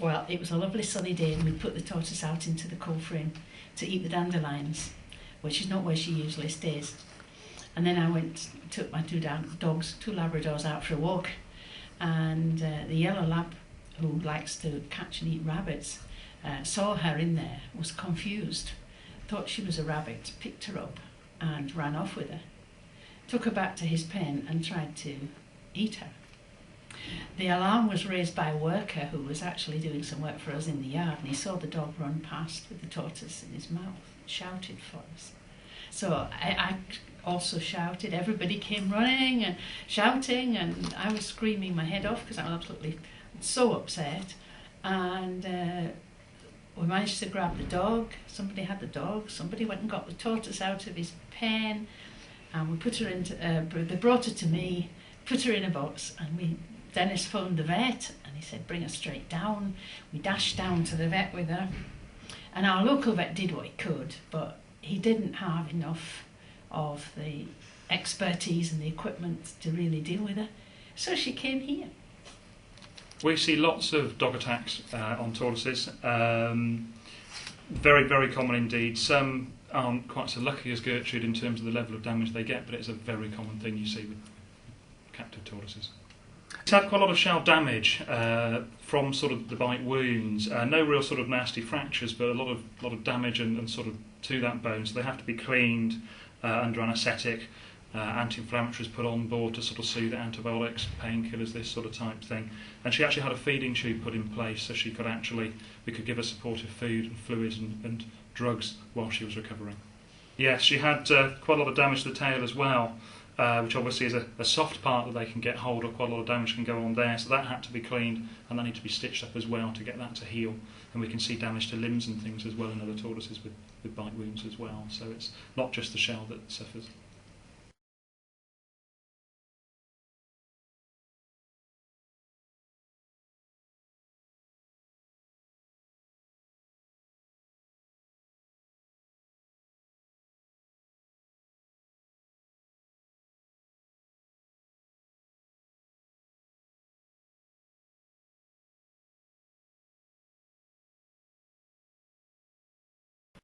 Well, it was a lovely sunny day and we put the tortoise out into the coal frame to eat the dandelions, which is not where she usually stays. And then I took my two Labradors out for a walk, and the yellow lab, who likes to catch and eat rabbits, saw her in there, was confused, thought she was a rabbit, picked her up and ran off with her, took her back to his pen and tried to eat her. The alarm was raised by a worker who was actually doing some work for us in the yard, and he saw the dog run past with the tortoise in his mouth, shouted for us. So I also shouted, everybody came running and shouting, and I was screaming my head off because I was absolutely so upset. And we managed to grab the dog, somebody had the dog, somebody went and got the tortoise out of his pen, and we put her into, they brought her to me, put her in a box, and Dennis phoned the vet and he said bring her straight down. We dashed down to the vet with her, and our local vet did what he could, but he didn't have enough of the expertise and the equipment to really deal with her, so she came here. We see lots of dog attacks on tortoises, very, very common indeed. Some aren't quite so lucky as Gertrude in terms of the level of damage they get, but it's a very common thing you see with captive tortoises. It's had quite a lot of shell damage from sort of the bite wounds. No real sort of nasty fractures, but a lot of damage and sort of to that bone. So they have to be cleaned under anaesthetic, anti-inflammatories put on board to sort of soothe it, antibiotics, painkillers, this sort of type thing. And she actually had a feeding tube put in place, so we could give her supportive food and fluids and drugs while she was recovering. Yes, she had quite a lot of damage to the tail as well. Which obviously is a soft part that they can get hold of. Quite a lot of damage can go on there, so that had to be cleaned, and they need to be stitched up as well to get that to heal. And we can see damage to limbs and things as well in other tortoises with bite wounds as well, so it's not just the shell that suffers.